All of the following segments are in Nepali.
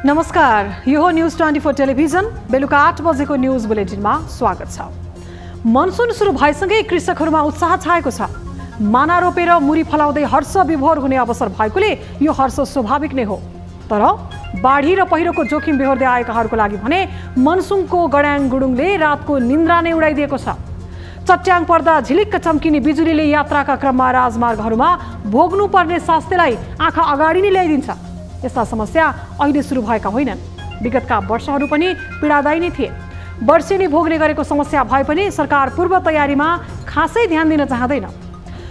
नमस्कार, यो हो न्यूज 24 टेलिभिजन। बेलुका 8 बजेको न्यूज बुलेटिनमा स्वागत छ। मनसुन सुरु भएसँगै कृषकहरूमा उत्साह छाएको छ। माना रोपेर मुरी फलाउँदै हर्ष विभोर हुने अवसर भएकोले यो हर्ष स्वाभाविक नै हो। तर बाढी र पहिरोको जोखिम बेहोर्दै आएकाहरूको लागि भने मनसुनको गड्याङ गुडुङले रातको निन्द्रा नै उडाइदिएको छ। चट्याङ पर्दा झिलिक्क चम्किने बिजुलीले यात्राका क्रममा राजमार्गहरूमा भोग्नुपर्ने स्वास्थ्यलाई आँखा अगाडि नै ल्याइदिन्छ। यस्ता समस्या अहिले सुरु भएका होइनन्। विगतका वर्षहरू पनि पीडादायी नै थिए। वर्षेनी भोग्ने गरेको समस्या भए पनि सरकार पूर्व तयारीमा खासै ध्यान दिन चाहँदैन।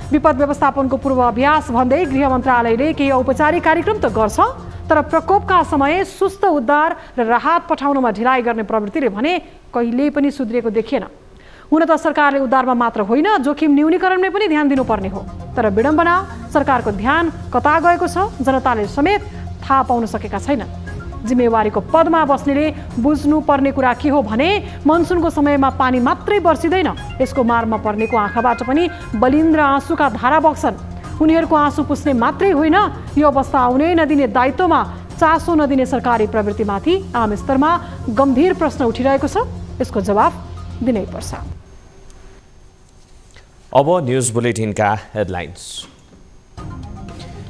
विपद व्यवस्थापनको पूर्वाभ्यास भन्दै गृह मन्त्रालयले केही औपचारिक कार्यक्रम त गर्छ, तर प्रकोपका समय सुस्त उद्धार र राहत पठाउनमा ढिलाइ गर्ने प्रवृत्तिले भने कहिल्यै पनि सुध्रिएको देखिएन। हुन त सरकारले उद्धारमा मात्र होइन, जोखिम न्यूनीकरणमै पनि ध्यान दिनुपर्ने हो। तर विडम्बना, सरकारको ध्यान कता गएको छ जनताले समेत थाहा पाउन सकेका छैनन्। जिम्मेवारीको पदमा बस्नेले बुझ्नुपर्ने कुरा के हो भने मनसुनको समयमा पानी मात्रै बर्सिँदैन, यसको मारमा पर्नेको आँखाबाट पनि बलिन्द्र आँसुका धारा बग्छन्। उनीहरूको आँसु पुस्ने मात्रै होइन, यो अवस्था आउनै नदिने दायित्वमा चासो नदिने सरकारी प्रवृत्तिमाथि आम स्तरमा गम्भीर प्रश्न उठिरहेको छ। यसको जवाफ दिनै पर्छ। अब न्यूज बुलेटिनका हेडलाइन्स।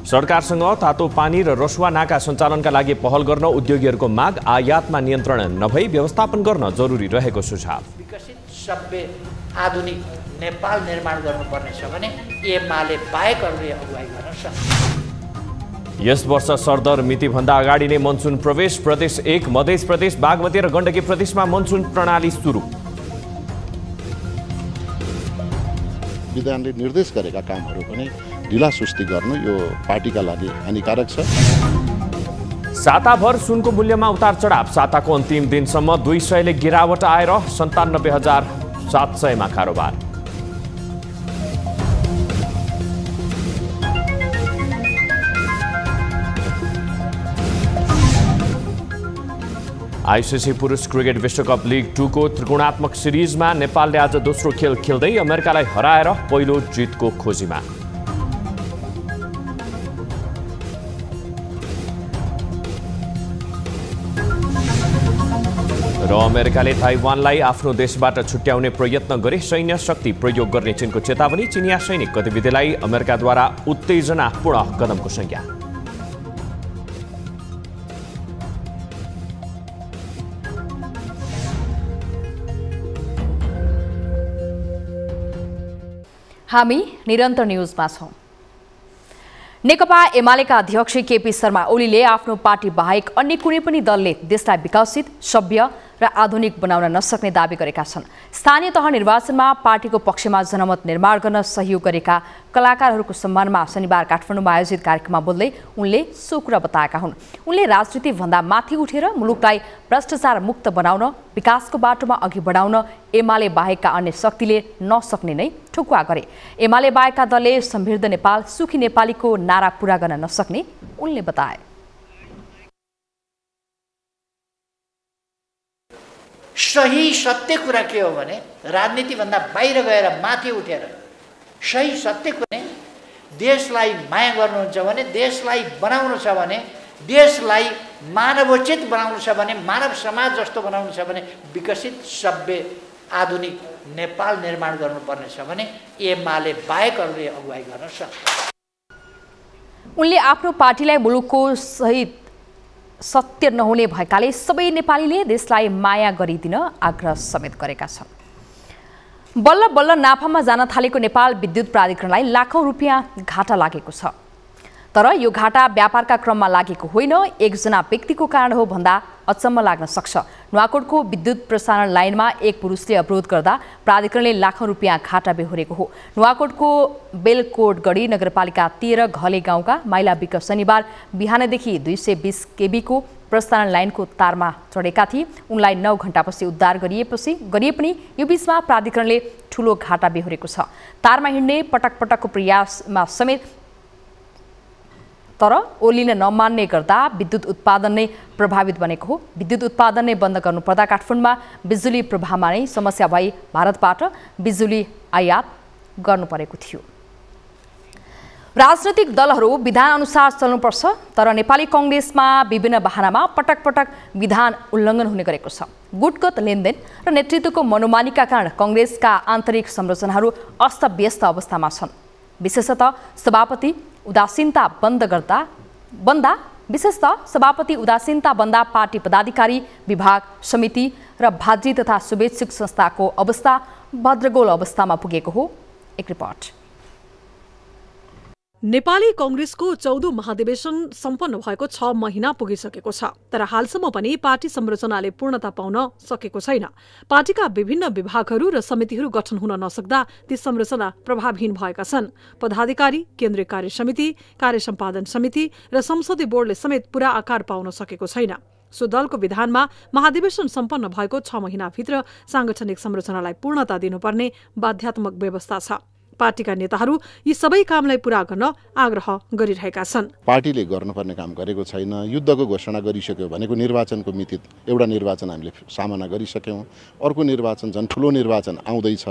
सरकारसँग तातो पानी र रसुवा नाका सञ्चालनका लागि पहल गर्न उद्योगीहरूको माग। आयातमा नियन्त्रण नभई व्यवस्थापन गर्न जरुरी रहेको सुझाव। विकसित सभ्य आधुनिक नेपाल निर्माण गर्नुपर्नेछ भने एमाले बाहेकहरूले अगुवाई गर्न सक्छ। यस वर्ष सरदर मितिभन्दा अगाडि नै मनसुन प्रवेश। प्रदेश 1 मधेस प्रदेश, बागमती र गण्डकी प्रदेशमा मनसुन प्रणाली सुरु। विधानले निर्देश गरेका कामहरू पनि ढिला सुस्ती गर्नु यो पार्टीका लागि हानिकारक छ। साताभर सुनको मूल्यमा उतार चढाव। साताको अन्तिम दिनसम्म 200ले गिरावट आएर 97,700 मा कारोबार। आईसीसी पुरुष क्रिकेट विश्वकप लिग 2 को त्रिकोणात्मक सिरिजमा नेपालले आज दोस्रो खेल खेल्दै अमेरिकालाई हराएर पहिलो जितको खोजीमा। र अमेरिकाले ताइवानलाई आफ्नो देशबाट छुट्याउने प्रयत्न गरे। सैन्य शक्ति प्रयोग गर्ने चीनको चेतावनी। चिनिया सैनिक गतिविधिलाई अमेरिकाद्वारा उत्तेजनापूर्ण कदमको संज्ञा। हामी निरन्तर न्यूजमा छौं। नेकपा एमालेका अध्यक्ष केपी शर्मा ओलीले आफ्नो पार्टी बाहेक अन्य कुनै पनि दलले देशलाई विकसित, सभ्य र आधुनिक बनाउन नसक्ने दावी गरेका छन्। स्थानीय तह निर्वाचनमा पार्टीको पक्षमा जनमत निर्माण गर्न सहयोग गरेका कलाकारहरूको सम्मानमा शनिबार काठमाडौँमा आयोजित कार्यक्रममा बोल्दै उनले सो कुरा बताएका हुन्। उनले राजनीतिभन्दा माथि उठेर मुलुकलाई भ्रष्टाचार मुक्त बनाउन, विकासको बाटोमा अघि बढाउन एमाले बाहेकका अन्य शक्तिले नसक्ने नै ठोकुवा गरे। एमाले बाहेकका दलले समृद्ध नेपाल, सुखी नेपालीको नारा पूरा गर्न नसक्ने उनले बताए। सही सत्य कुरा के हो भने राजनीतिभन्दा बाहिर गएर माथि उठेर सही सत्य कुरा, देशलाई माया गर्नुहुन्छ भने, देशलाई बनाउनु छ भने, देशलाई मानवोचित बनाउनु छ भने, मानव समाज जस्तो बनाउनु छ भने, विकसित सभ्य आधुनिक नेपाल निर्माण गर्नुपर्ने छ भने एमाले बाहेकहरूले अगुवाई गर्न सक्छ। उनले आफ्नो पार्टीलाई मुलुकको सही सत्य नहुने भएकाले सबै नेपालीले देशलाई माया गरिदिन आग्रह समेत गरेका छन्। बल्ल बल्ल नाफामा जान थालेको नेपाल विद्युत प्राधिकरणलाई लाखौं रुपियाँ घाटा लागेको छ। तर यो घाटा व्यापारका क्रममा लागेको होइन, एकजना व्यक्तिको कारण हो भन्दा अचम्म लाग्न सक्छ। नुवाकोटको विद्युत प्रसारण लाइनमा एक पुरुषले अवरोध गर्दा प्राधिकरणले लाखौं रुपियाँ घाटा बेहोरेको हो। नुवाकोटको बेलकोटगढी नगरपालिका 13 घले गाउँका माइला विक शनिबार बिहानदेखि 220 केबीको प्रसारण लाइनको तारमा चढेका थिए। उनलाई 9 घण्टापछि उद्धार गरिए पनि यो बीचमा प्राधिकरणले ठूलो घाटा बेहोरेको छ। तारमा हिँड्ने पटकपटकको प्रयासमा समेत तर ओर्लिन नमान्ने गर्दा विद्युत उत्पादन नै प्रभावित बनेको हो। विद्युत उत्पादन नै बन्द गर्नुपर्दा काठमाडौँमा बिजुली प्रवाहमा नै समस्या भई भारतबाट बिजुली आयात गर्नु परेको थियो। राजनैतिक दलहरू विधान अनुसार चल्नुपर्छ, तर नेपाली कांग्रेसमा विभिन्न बहानामा पटक विधान उल्लङ्घन हुने गरेको छ। गुटगत लेनदेन र नेतृत्वको मनोमानीका कारण कांग्रेसका आन्तरिक संरचनाहरू अस्तव्यस्त अवस्थामा छन्। विशेषतः सभापति उदासीनता बन्दा पार्टी पदाधिकारी, विभाग, समिति र भाजी तथा शुभेच्छुक संस्थाको अवस्था भद्रगोल अवस्थामा पुगेको हो। एक रिपोर्ट। नेपाली कांग्रेसको 14औं महाधिवेशन सम्पन्न भएको 6 महिना पुगिसकेको छ, तर हालसम्म पनि पार्टी संरचनाले पूर्णता पाउन सकेको छैन। पार्टीका विभिन्न विभागहरू र समितिहरू गठन हुन नसक्दा ती संरचना प्रभावहीन भएका छन्। पदाधिकारी, केन्द्रीय कार्य समिति, कार्य सम्पादन समिति र संसदीय बोर्डले समेत पूरा आकार पाउन सकेको छैन। सो दलको विधानमा महाधिवेशन सम्पन्न भएको 6 महिनाभित्र सांगठनिक संरचनालाई पूर्णता दिनुपर्ने बाध्यात्मक व्यवस्था छ। पार्टीका नेताहरू यी सबै कामलाई पूरा गर्न आग्रह गरिरहेका छन्। पार्टीले गर्नुपर्ने काम गरेको छैन। युद्धको घोषणा गरिसक्यो भनेको निर्वाचनको मिति, एउटा निर्वाचन हामीले सामना गरिसक्यौँ, अर्को निर्वाचन झन् ठुलो निर्वाचन आउँदैछ।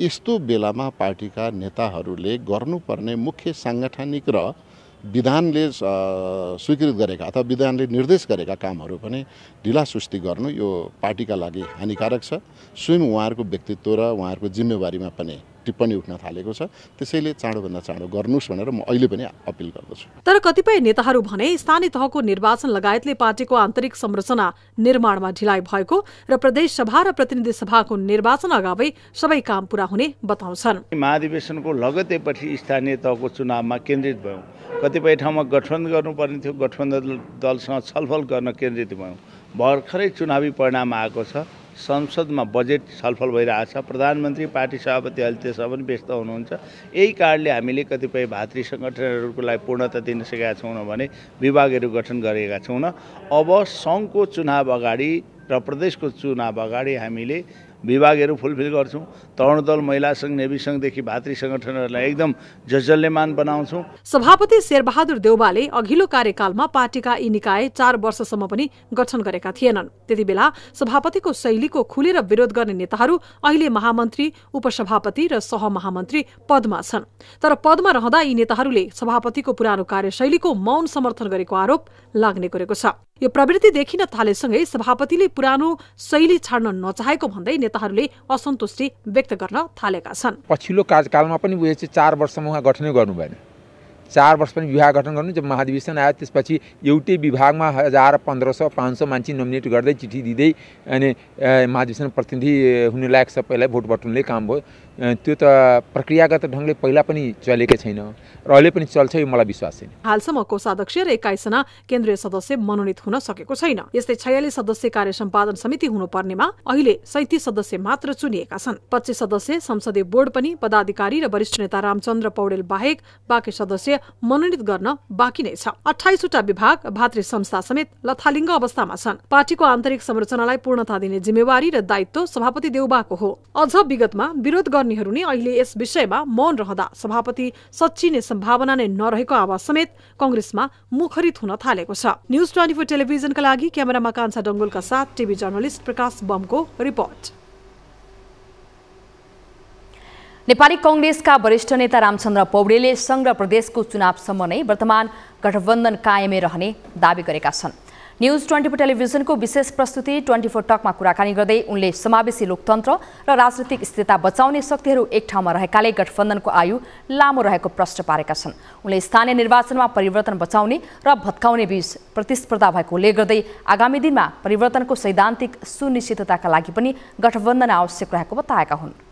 यस्तो बेलामा पार्टीका नेताहरूले गर्नुपर्ने मुख्य सांगठनिक र विधानले स्वीकृत गरेका अथवा विधानले निर्देश गरेका कामहरू पनि ढिलासुस्ती गर्नु यो पार्टीका लागि हानिकारक छ। स्वयं उहाँहरूको व्यक्तित्व र उहाँहरूको जिम्मेवारीमा पनि टिप्पणी उठ्न थालेको छ। त्यसैले चाँडोभन्दा चाँडो गर्नुहोस् भनेर म अहिले पनि अपिल गर्दछु। तर कतिपय नेताहरू भने स्थानीय तहको निर्वाचन लगायतले पार्टीको आन्तरिक संरचना निर्माणमा ढिलाइ भएको र प्रदेश सभा र प्रतिनिधि सभाको निर्वाचन अगावै सबै काम पूरा हुने बताउँछन्। महाधिवेशनको लगत्तैपछि स्थानीय तहको चुनावमा केन्द्रित भयौँ। कतिपय ठाउँमा गठबन्धन गर्नुपर्ने थियो, गठबन्धन दलसँग छलफल गर्न केन्द्रित भयौँ। भर्खरै चुनावी परिणाम आएको छ। संसदमा बजेट छलफल भइरहेछ। प्रधानमन्त्री, पार्टी सभापति अहिले त्यसमा पनि व्यस्त हुनुहुन्छ। यही कारणले हामीले कतिपय भातृ सङ्गठनहरूको लागि पूर्णता दिन सकेका छौँ भने विभागहरू गठन गरेका छौँ। अब सङ्घको चुनाव अगाडि र प्रदेशको चुनाव अगाडि हामीले विभागहरू फुलफिल गर्छौँ। तरुण दल, महिला सङ्घ, नेवी सङ्घदेखि भातृ सङ्गठनहरूलाई एकदम जजल्यमान बनाउँछौँ। सभापति शेरबहादुर देउवाले अघिल्लो कार्यकालमा पार्टीका यी निकाय 4 वर्षसम्म पनि गठन गरेका थिएनन्। त्यति बेला सभापतिको शैलीको खुलेर विरोध गर्ने नेताहरू अहिले महामन्त्री, उपसभापति र सहमहामन्त्री पदमा छन्। तर पदमा रहँदा यी नेताहरूले सभापतिको पुरानो कार्यशैलीको मौन समर्थन गरेको आरोप लाग्ने गरेको छ। यो प्रवृत्ति देखिन थालेसँगै सभापतिले पुरानो शैली छाड्न नचाहेको भन्दै नेताहरूले असन्तुष्टि व्यक्त गर्न थालेका छन्। पछिल्लो कार्यकालमा पनि बुझेपछि 4 वर्षमा उहाँ गठनै गर्नु भएन। 4 वर्ष पनि विभाग गठन गर्नु। जब महाधिवेशन आयो त्यसपछि एउटै विभागमा 1000, 1500, 500 मान्छे नोमिनेट गर्दै चिठी दिँदै अनि महाधिवेशन प्रतिनिधि हुने लायक सबैलाई भोट बटुल्ने काम भयो। त्यो त प्रक्रियागत ढङ्गले पहिला पनि चलेकै छैन र अहिले पनि चल्छ, यो मलाई विश्वास छैन। हालसम्म कोषाध्यक्ष र 21 जना केन्द्रीय सदस्य मनोनित हुन सकेको छैन। यस्तै 46 सदस्य कार्य सम्पादन समिति हुनुपर्नेमा अहिले 37 सदस्य मात्र चुनिएका छन्। 25 सदस्य संसदीय बोर्ड पनि पदाधिकारी र वरिष्ठ नेता रामचन्द्र पौडेल बाहेक बाँकी सदस्य मनोनित गर्न बाँकी नै छ। 28 वटा विभाग, भातृ संस्था समेत लथालिङ्ग अवस्थामा छन्। पार्टीको आन्तरिक संरचनालाई पूर्णता दिने जिम्मेवारी र दायित्व सभापति देउबाको हो। अझ विगतमा विरोध गर्नेहरू नै अहिले यस विषयमा मौन रहँदा सभापति सच्चिने सम्भावना नै नरहेको आवाज समेत कांग्रेसमा मुखरित हुन थालेको छ। न्यूज 24 टेलिभिजनका लागि क्यामेरामा कान्छा डंगोलका साथ टिभी जर्नलिस्ट प्रकाश बमको रिपोर्ट। नेपाली कांग्रेसका वरिष्ठ नेता रामचन्द्र पौडेलले संघ र प्रदेशको चुनावसम्म नै वर्तमान गठबन्धन कायमै रहने दावी गरेका छन्। न्यूज 24 टेलिभिजनको विशेष प्रस्तुति 24 टकमा कुराकानी गर्दै उनले समावेशी लोकतन्त्र र राजनीतिक स्थिरता बचाउने शक्तिहरू एक ठाउँमा रहेकाले गठबन्धनको आयु लामो रहेको प्रश्न पारेका छन्। उनले स्थानीय निर्वाचनमा परिवर्तन बचाउने र भत्काउने बीच प्रतिस्पर्धा भएको उल्लेख गर्दै आगामी दिनमा परिवर्तनको सैद्धान्तिक सुनिश्चितताका लागि पनि गठबन्धन आवश्यक रहेको बताएका हुन्।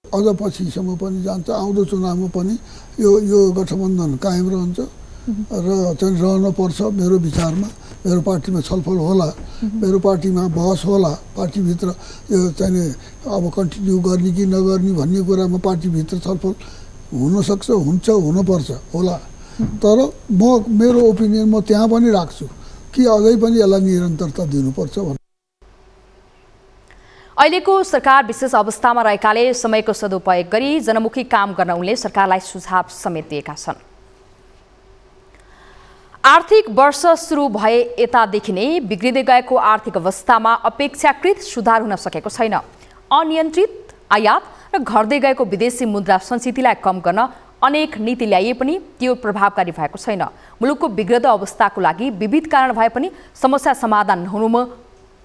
अझ पछिसम्म पनि जान्छ, आउँदो चुनावमा पनि यो गठबन्धन कायम रहन्छ र चाहिँ रहनुपर्छ। मेरो विचारमा मेरो पार्टीमा छलफल होला, मेरो पार्टीमा बहस होला, पार्टीभित्र यो चाहिँ अब कन्टिन्यू गर्ने कि नगर्ने भन्ने कुरामा पार्टीभित्र छलफल हुनसक्छ, हुन्छ, हुनुपर्छ होला। तर मेरो ओपिनियन म त्यहाँ पनि राख्छु कि अझै पनि यसलाई निरन्तरता दिनुपर्छ भन्ने। अहिलेको सरकार विशेष अवस्थामा रहेकाले समयको सदुपयोग गरी जनमुखी काम गर्न उनले सरकारलाई सुझाव समेत दिएका छन्। आर्थिक वर्ष सुरु भए यतादेखि नै बिग्रिँदै गएको आर्थिक अवस्थामा अपेक्षाकृत सुधार हुन सकेको छैन। अनियन्त्रित आयात र घट्दै गएको विदेशी मुद्रा सञ्चितलाई कम गर्न अनेक नीति ल्याइए पनि त्यो प्रभावकारी भएको छैन। मुलुकको बिग्रदो अवस्थाको लागि विविध कारण भए पनि समस्या समाधान नहुनुमा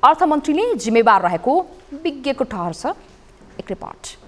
अर्थमन्त्रीले जिम्मेवार रहेको विज्ञको ठहर छ। एक रिपोर्ट।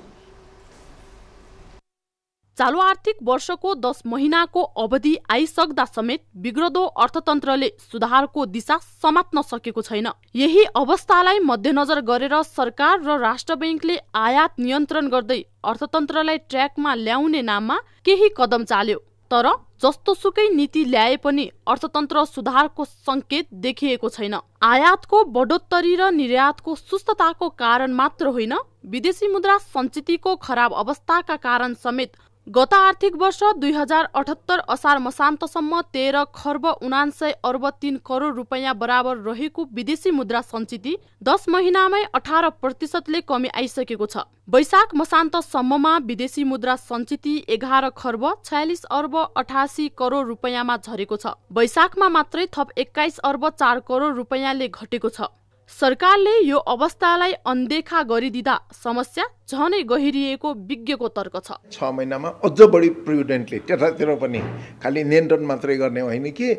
चालू आर्थिक वर्षको 10 महिनाको अवधि आइसक्दा समेत बिग्रदो अर्थतन्त्रले सुधारको दिशा समात्न सकेको छैन। यही अवस्थालाई मध्यनजर गरेर सरकार र राष्ट्र बैंकले आयात नियन्त्रण गर्दै अर्थतन्त्रलाई ट्र्याकमा ल्याउने नाममा केही कदम चाल्यो। तर जस्तोसुकै नीति ल्याए पनि अर्थतन्त्र सुधारको संकेत देखिएको छैन। आयातको बढोत्तरी र निर्यातको सुस्तताको कारण मात्र होइन, विदेशी मुद्रा सञ्चितको खराब अवस्थाका कारण समेत गत आर्थिक वर्ष 2078 असार मसान्तसम्म 13 खर्ब 79 अर्ब 3 करोड रुपैयाँ बराबर रहेको विदेशी मुद्रा सञ्चित 10 महिनामै 18% कमी आइसकेको छ। वैशाख मसान्तसम्ममा विदेशी मुद्रा सञ्चित 11 खर्ब 46 अर्ब 88 करोड रुपैयाँमा झरेको छ। वैशाखमा मात्रै थप 21 अर्ब 4 करोड रुपैयाँले घटेको छ। सरकारले यो अवस्थालाई अनदेखा गरिदिँदा समस्या झनै गहिरिएको विज्ञको तर्क छ। 6 महिनामा अझ बढी प्रुडेन्टली त्यतातिर पनि खालि नियन्त्रण मात्रै गर्ने होइन कि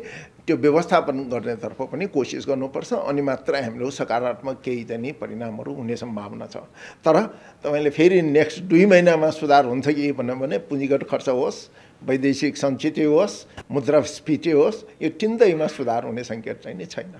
त्यो व्यवस्थापन गर्नेतर्फ पनि कोसिस गर्नुपर्छ, अनि मात्रै हामीले सकारात्मक केही चाहिँ परिणामहरू हुने सम्भावना छ। तर तपाईँले फेरि नेक्स्ट 2 महिनामा सुधार हुन्छ कि भन्यो भने पुँजीगत खर्च होस्, वैदेशिक सञ्चित होस्, मुद्रास्फीति होस्, यो तिनैमा सुधार हुने सङ्केत चाहिँ नि छैन।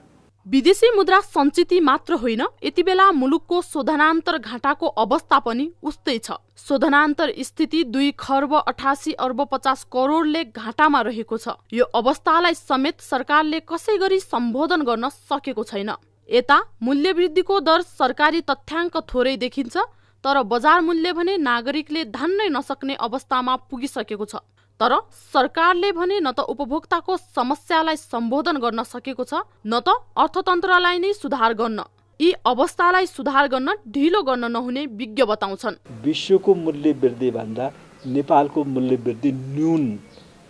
विदेशी मुद्रा सञ्चित मात्र होइन, यति बेला मुलुकको शोधनान्तर घाटाको अवस्था पनि उस्तै छ। शोधनान्तर स्थिति 2 खर्ब 88 अर्ब 50 करोडले घाटामा रहेको छ। यो अवस्थालाई समेत सरकारले कसै गरी सम्बोधन गर्न सकेको छैन। यता मूल्य वृद्धिको दर सरकारी तथ्याङ्क थोरै देखिन्छ, तर बजार मूल्य भने नागरिकले धान्नै नसक्ने अवस्थामा पुगिसकेको छ। तर सरकारले भने न त उपभोक्ताको समस्यालाई सम्बोधन गर्न सकेको छ, न त अर्थतन्त्रलाई नै सुधार गर्न। यी अवस्थालाई सुधार गर्न ढिलो गर्न नहुने विज्ञ बताउँछन्। विश्वको मूल्य वृद्धि भन्दा नेपालको मूल्य वृद्धि न्यून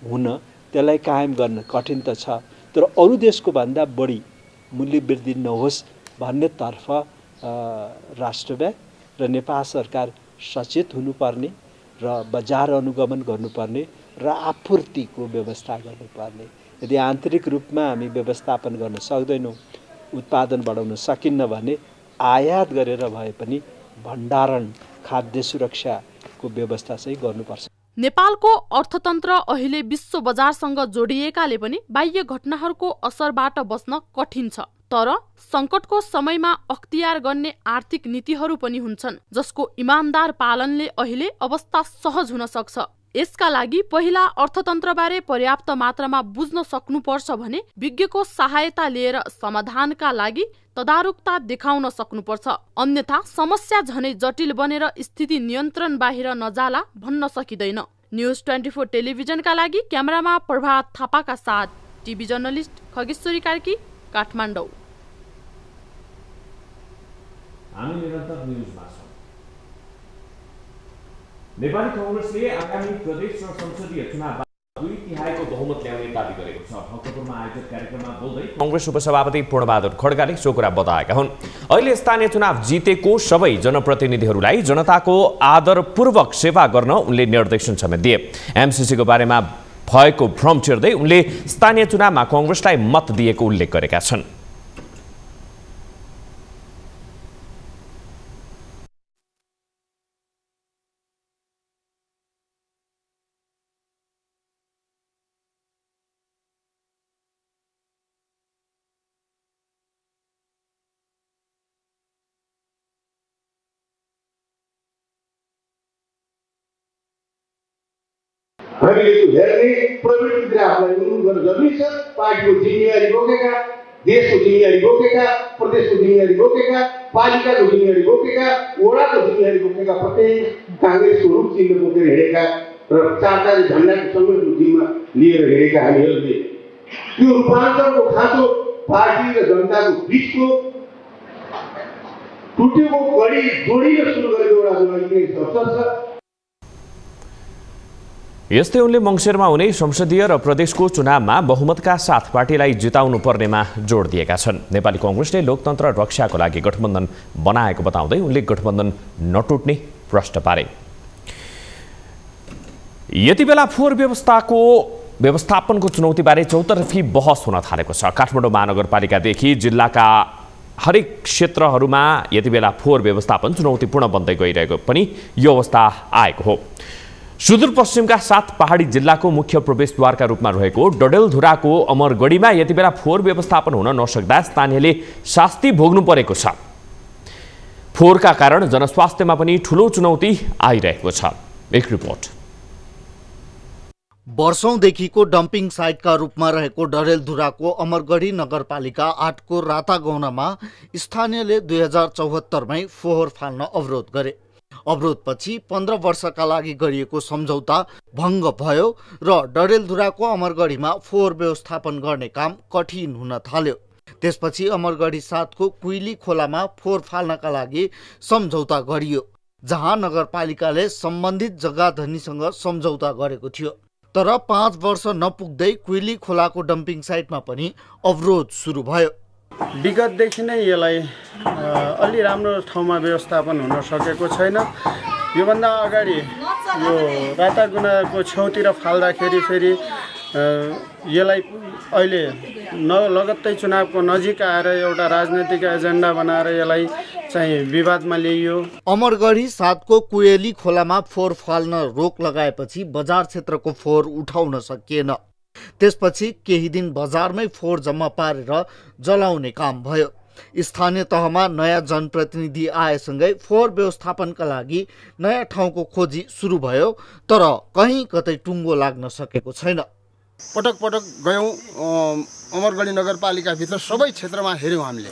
हुन त्यसलाई कायम गर्न कठिन त छ, तर अरू देशको भन्दा बढी मूल्य वृद्धि नहोस् भन्नेतर्फ राष्ट्र ब्याङ्क र नेपाल सरकार सचेत हुनुपर्ने र बजार अनुगमन गर्नुपर्ने र आपूर्तिको व्यवस्था गर्नुपर्ने। यदि आन्तरिक रूपमा हामी व्यवस्थापन गर्न सक्दैनौँ, उत्पादन बढाउन सकिन्न भने आयात गरेर भए पनि भण्डारण खाद्य सुरक्षाको व्यवस्था चाहिँ गर्नुपर्छ। नेपालको अर्थतन्त्र अहिले विश्व बजारसँग जोडिएकाले पनि बाह्य घटनाहरूको असरबाट बस्न कठिन छ। तर संकटको समयमा अख्तियार गर्ने आर्थिक नीतिहरू पनि हुन्छन्, जसको इमानदार पालनले अहिले अवस्था सहज हुन सक्छ। यसका लागि पहिला अर्थतन्त्रबारे पर्याप्त मात्रामा बुझ्न सक्नुपर्छ भने विज्ञको सहायता लिएर समाधानका लागि तदारुकता देखाउन सक्नुपर्छ। अन्यथा समस्या झनै जटिल बनेर स्थिति नियन्त्रण बाहिर नजाला भन्न सकिँदैन। न्युज 24 टेलिभिजनका लागि क्यामेरामा प्रभात थापाका साथ टिभी जर्नलिस्ट खगेश्वरी कार्की, काठमाडौँ। हामी निरन्तर न्युजमा छौं। नेपाली कांग्रेसले आगामी प्रदेश र संसदीय चुनावमा 2/3 बहुमत ल्याउने दाबी गरेको छ। भक्तपुरमा आयोजित कार्यक्रममा बोल्दै कांग्रेस उपसभापति पूर्णबहादुर खड्काले सो कुरा बताएका हुन्। अहिले स्थानीय चुनाव जितेको सबै जनप्रतिनिधिहरूलाई जनताको आदरपूर्वक सेवा गर्न उनले निर्देशन समेत दिए। एमसीसीको बारेमा भएको भ्रम चिर्दै उनले स्थानीय चुनावमा कांग्रेसलाई मत दिएको उल्लेख गरेका छन्। हामीले त्यो हेर्ने प्रवृत्तितिर आफूलाई उन्मुख गर्नै छ। पार्टीको जिम्मेवारी बोकेका, देशको जिम्मेवारी बोकेका, प्रदेशको जिम्मेवारी बोकेका, पालिकाको जिम्मेवारी बोकेका, वडाको जिम्मेवारी बोकेका, प्रत्येक काङ्ग्रेसको रूप चिन्ह बोकेर हिँडेका र चार झन्डाको सङ्गठनको जिम्मा लिएर हिँडेका हामीहरूले त्यो रूपान्तरणको खाँचो पार्टी र जनताको बिचको टुटेको कडी जोडिन सुरु गरेको एउटा राजनैतिक अवसर छ। यस्तै उनले मङ्सिरमा हुने संसदीय र प्रदेशको चुनावमा बहुमतका साथ पार्टीलाई जिताउनु पर्नेमा जोड दिएका छन्। नेपाली कांग्रेसले लोकतन्त्र रक्षाको लागि गठबन्धन बनाएको बताउँदै उनले गठबन्धन नटुट्ने प्रश्न पारे। यति बेला फोहोर व्यवस्थापनको चुनौतीबारे चौतर्फी बहस हुन थालेको छ। काठमाडौँ महानगरपालिकादेखि जिल्लाका हरेक क्षेत्रहरूमा यति बेला फोहोर व्यवस्थापन चुनौतीपूर्ण बन्दै गइरहेको पनि यो अवस्था आएको हो। सुदूरपश्चिमका 7 पहाडी जिल्लाको मुख्य प्रवेशद्वारका रूपमा रहेको डडेलधुराको अमरगढीमा यति बेला फोहोर व्यवस्थापन हुन नसक्दा स्थानीयले शास्ति भोग्नु परेको छ। फोहोरका कारण जनस्वास्थ्यमा पनि ठूलो चुनौती आइरहेको छ। एक रिपोर्ट। वर्षौंदेखिको डम्पिङ साइटका रूपमा रहेको डडेलधुराको अमरगढी नगरपालिका 8 को रातागौनामा स्थानीयले 2074 मै फोहोर फाल्न अवरोध गरे। अवरोधपछि 15 वर्षका लागि गरिएको सम्झौता भङ्ग भयो र डडेलधुराको अमरगढीमा फोहोर व्यवस्थापन गर्ने काम कठिन हुन थाल्यो। त्यसपछि अमरगढी 7 को कुइली खोलामा फोहोर फाल्नका लागि सम्झौता गरियो, जहाँ नगरपालिकाले सम्बन्धित जग्गाधनीसँग सम्झौता गरेको थियो। तर 5 वर्ष नपुग्दै कुइली खोलाको डम्पिङ साइटमा पनि अवरोध सुरु भयो। विगतदेखि नै यसलाई अलि राम्रो ठाउँमा व्यवस्थापन हुन सकेको छैन। योभन्दा अगाडि यो रातागुनाको छेउतिर फाल्दाखेरि फेरि यसलाई अहिले लगत्तै चुनावको नजिक आएर एउटा राजनैतिक एजेन्डा बनाएर यसलाई चाहिँ विवादमा ल्याइयो। अमरगढी 7 को कुएली खोलामा फोहोर फाल्न रोक लगाएपछि बजार क्षेत्रको फोहोर उठाउन सकिएन। त्यसपछि केही दिन बजारमै फोहोर जम्मा पारेर जलाउने काम भयो। स्थानीय तहमा नयाँ जनप्रतिनिधि आएसँगै फोहोर व्यवस्थापनका लागि नयाँ ठाउँको खोजी सुरु भयो, तर कहीँ कतै टुङ्गो लाग्न सकेको छैन। पटक पटक गयौँ अमरगढी नगरपालिकाभित्र सबै क्षेत्रमा हेऱ्यौँ हामीले,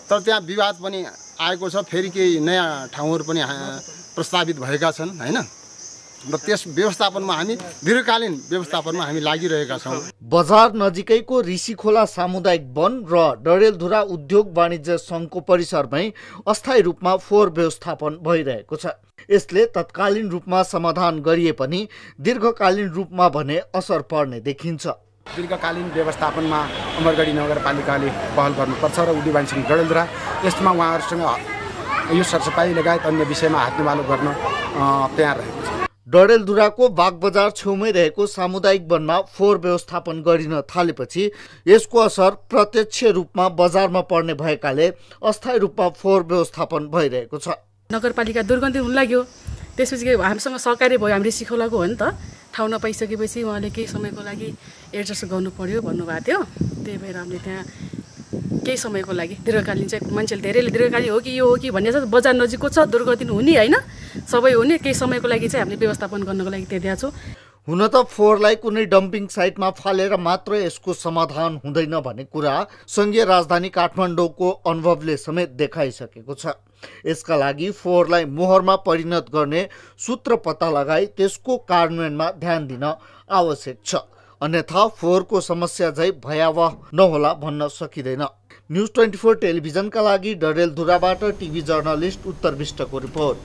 तर त्यहाँ विवाद पनि आएको छ। फेरि केही नयाँ ठाउँहरू पनि प्रस्तावित भएका छन् हैन, र त्यस व्यवस्थापनमा हामी दीर्घकालीन व्यवस्थापनमा हामी लागिरहेका छौँ। बजार नजिकैको ऋषिखोला सामुदायिक वन र डडेलधुरा उद्योग वाणिज्य सङ्घको परिसरमै अस्थायी रूपमा फोहोर व्यवस्थापन भइरहेको छ। यसले तत्कालीन रूपमा समाधान गरिए पनि दीर्घकालीन रूपमा भने असर पर्ने देखिन्छ। दीर्घकालीन व्यवस्थापनमा अमरगढी नगरपालिकाले पहल गर्नुपर्छ र उद्योग वाणिज्य सङ्घ डडेलधुरा यसमा उहाँहरूसँग यो सरसफाई लगायत अन्य विषयमा हात निभालो गर्न तयार रहेको छ। डडेलधुराको बागबजार छेउमै रहेको सामुदायिक वनमा फोहोर व्यवस्थापन गरिन थालेपछि यसको असर प्रत्यक्ष रूपमा बजारमा पर्ने भएकाले अस्थायी रूपमा फोहोर व्यवस्थापन भइरहेको छ। नगरपालिका दुर्गन्धी हुन लाग्यो, त्यसपछि हामीसँग सहकार्य भयो। हामी ऋषिखोलाको हो नि त, ठाउँ नपाइसकेपछि उहाँले केही समयको लागि एडजस्ट गर्नु पर्यो भन्नुभएको थियो। त्यही भएर हामीले त्यहाँ केही समयको लागि दीर्घकालीन चाहिँ मान्छेले धेरैले दीर्घकालीन हो कि यो हो कि भन्ने छ। बजार नजिकको छ, दुर्गति हुने होइन, सबै हुने। केही समयको लागि चाहिँ हामीले व्यवस्थापन गर्नको लागि त्यहाँ दिएको छौँ। हुन त फोहोरलाई कुनै डम्पिङ साइटमा फालेर मात्र यसको समाधान हुँदैन भन्ने कुरा सङ्घीय राजधानी काठमाडौँको अनुभवले समेत देखाइसकेको छ। यसका लागि फोहोरलाई मोहरमा परिणत गर्ने सूत्र पत्ता लगाई त्यसको कार्यान्वयनमा ध्यान दिन आवश्यक छ, अन्यथा फोहोरको समस्या झै भयावह नहोला भन्न सकिँदैन। न्युज 24 टेलिभिजनका लागि डडेलधुराबाट टिभी जर्नलिस्ट उत्तर विष्टको रिपोर्ट।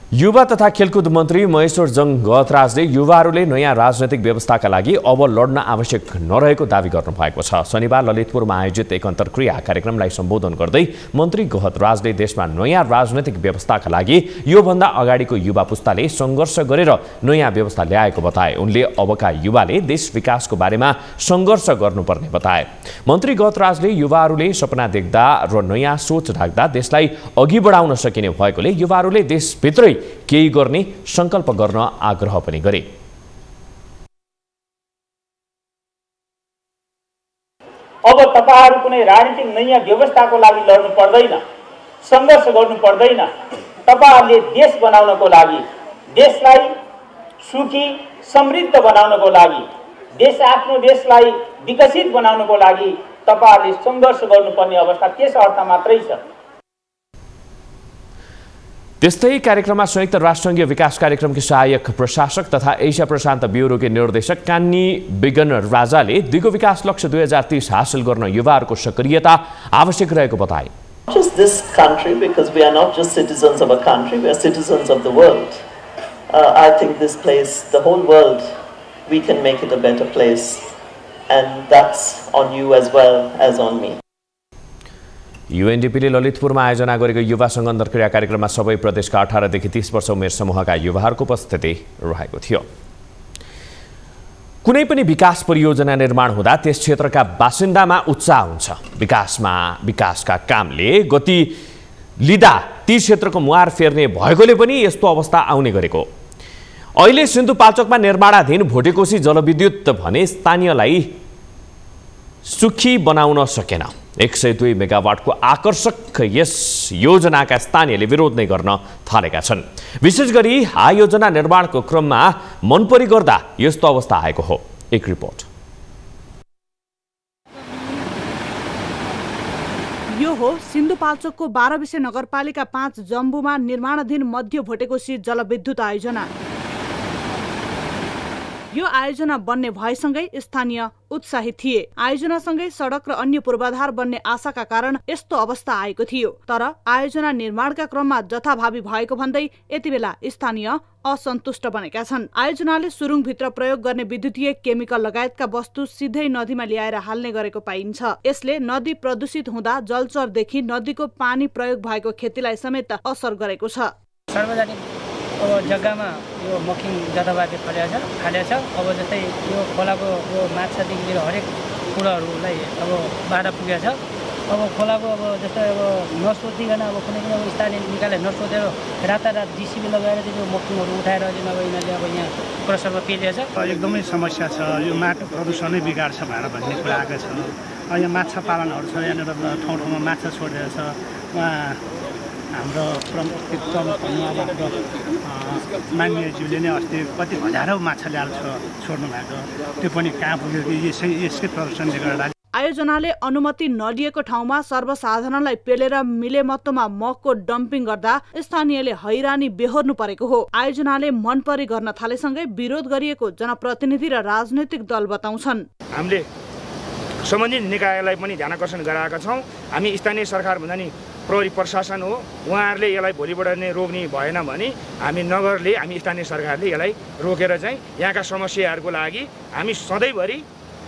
युवा तथा खेलकुद मन्त्री महेश्वर जङ गहतराजले युवाहरूले नयाँ राजनैतिक व्यवस्थाका लागि अब लड्न आवश्यक नरहेको दावी गर्नुभएको छ। शनिबार ललितपुरमा आयोजित एक अन्तर्क्रिया कार्यक्रमलाई सम्बोधन गर्दै मन्त्री गहतराजले देशमा नयाँ राजनैतिक व्यवस्थाका लागि योभन्दा अगाडिको युवा पुस्ताले सङ्घर्ष गरेर नयाँ व्यवस्था ल्याएको बताए। उनले अबका युवाले देश विकासको बारेमा सङ्घर्ष गर्नुपर्ने बताए। मन्त्री गहतराजले युवाहरूले सपना देख्दा र नयाँ सोच राख्दा देशलाई अघि बढाउन सकिने भएकोले युवाहरूले देशभित्रै केही गर्ने संकल्प गर्न आग्रह पनि गरे। अब तपाईहरु कुनै राजनीतिक नयाँ व्यवस्थाको लागि लड्नु पर्दैन, संघर्ष गर्नु पर्दैन। तपाईहरुले देश बनाउनको लागि, देशलाई सुखी समृद्ध बनाउनको लागि, आफ्नो देशलाई विकसित बनाउनको लागि तपाईहरुले संघर्ष गर्नुपर्ने अवस्था त्यस अर्थ मात्रै छ। त्यस्तै कार्यक्रममा संयुक्त राष्ट्रसङ्घीय विकास कार्यक्रमकी सहायक प्रशासक तथा एसिया प्रशान्त ब्युरोकी निर्देशक कान्नी बिगन राजाले दिगो विकास लक्ष्य 2030 हासिल गर्न युवाहरूको सक्रियता आवश्यक रहेको बताए। Just this country, because we are not just citizens of a country, we are citizens of the world. I think this place, the whole world, we can make it a better place, and that's on you as well as on me. युएनडिपीले ललितपुरमा आयोजना गरेको युवासँग अन्तर्क्रिया कार्यक्रममा सबै प्रदेशका 18 देखि 30 वर्ष उमेर समूहका युवाहरूको उपस्थिति रहेको थियो। कुनै पनि विकास परियोजना निर्माण हुँदा त्यस क्षेत्रका बासिन्दामा उत्साह हुन्छ। विकासका कामले गति लिँदा ती क्षेत्रको मुहार फेर्ने भएकोले पनि यस्तो अवस्था आउने गरेको। अहिले सिन्धुपाल्चोकमा निर्माणाधीन भोटेकोशी जलविद्युत भने स्थानीयलाई सुखी बनाउन सकेन। 102 मेगावाटको आकर्षक यस योजनाका स्थानीयले विरोध नै गर्न थालेका छन्। विशेष गरी आयोजना निर्माणको क्रममा मनपरी गर्दा यस्तो अवस्था आएको हो। एक रिपोर्ट। यो हो सिन्धुपाल्चोकको 12 विषय नगरपालिका 5 जम्बुमा निर्माणाधीन मध्य भोटेकोशी जलविद्युत आयोजना। यो आयोजना बन्ने भएसँगै स्थानीय उत्साहित थिए। आयोजनासँगै सडक र अन्य पूर्वाधार बन्ने आशाका कारण यस्तो अवस्था आएको थियो। तर आयोजना निर्माणका क्रममा जथाभावी भएको भन्दै यति बेला स्थानीय असन्तुष्ट बनेका छन्। आयोजनाले सुरुङभित्र प्रयोग गर्ने विद्युतीय केमिकल लगायतका वस्तु सिधै नदीमा ल्याएर हाल्ने गरेको पाइन्छ। यसले नदी प्रदूषित हुँदा जलचरदेखि नदीको पानी प्रयोग भएको खेतीलाई समेत असर गरेको छ। अब जग्गामा यो मकिङ जताभावी फालेको छ। अब जस्तै यो खोलाको यो माछादेखि लिएर हरेक कुराहरूलाई अब बाधा पुगेको छ। अब खोलाको अब जस्तै अब नसोधिकन अब कुनै पनि अब स्थानीय निकायले नसोधेर रातारात जिसिबी लगाएर त्यो मकिङहरू उठाएर चाहिँ अब यिनीहरूले अब यहाँ क्रसरमा पेलिएको छ। एकदमै समस्या छ। यो माटो प्रदूषणै बिगार्छ भनेर भन्ने कुरा आएको छ। यहाँ माछा पालनहरू छ। यहाँनिर ठाउँ ठाउँमा माछा छोडेर छ। उहाँ हाम्रो प्रमुख मान्यज्यूले नै अस्ति कति हजारौँ माछा ल्याएर छोड्नु भएको। त्यो पनि कहाँ पुग्यो कि यसकै प्रदर्शनले गर्दा। आयोजनाले अनुमति नलिएको ठाउँमा सर्वसाधारणलाई पेलेर मिलेमत्तोमा मगको डम्पिङ गर्दा स्थानीयले हैरानी बेहोर्नु परेको हो। आयोजनाले मनपरी गर्न थालेसँगै विरोध गरिएको जनप्रतिनिधि र राजनैतिक दल बताउँछन्। हामीले सम्बन्धित निकायलाई पनि ध्यानाकर्षण गराएका छौँ। हामी स्थानीय सरकार भन्दा नि प्रहरी प्रशासन हो। उहाँहरूले यसलाई भोलिबाट नै रोक्ने भएन भने हामी नगरले हामी स्थानीय सरकारले यसलाई रोकेर चाहिँ यहाँका समस्याहरूको लागि हामी सधैँभरि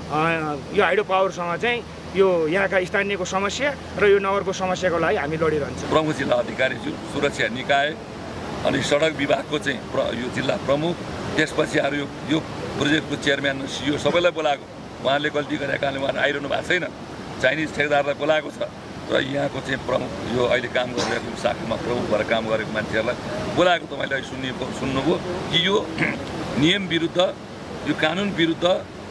यो हाइड्रो पावरसँग चाहिँ यो यहाँका स्थानीयको समस्या र यो नगरको समस्याको लागि हामी लडिरहन्छौँ। प्रमुख जिल्ला अधिकारी सुरक्षा निकाय अनि सडक विभागको चाहिँ यो जिल्ला प्रमुख, त्यसपछि अरू यो प्रोजेक्टको चेयरम्यान सिइओ सबैलाई बोलाएको। उहाँले गल्ती गरेका कारणले उहाँहरू आइरहनु भएको छैन। चाइनिज ठेकेदारलाई बोलाएको छ र यहाँको चाहिँ प्रमुख यो अहिले काम गरिरहेको शाखामा प्रमुख भएर काम गरेको मान्छेहरूलाई बोलाएको तपाईँले सुन्नुभयो कि यो नियम विरुद्ध, यो कानुन विरुद्ध,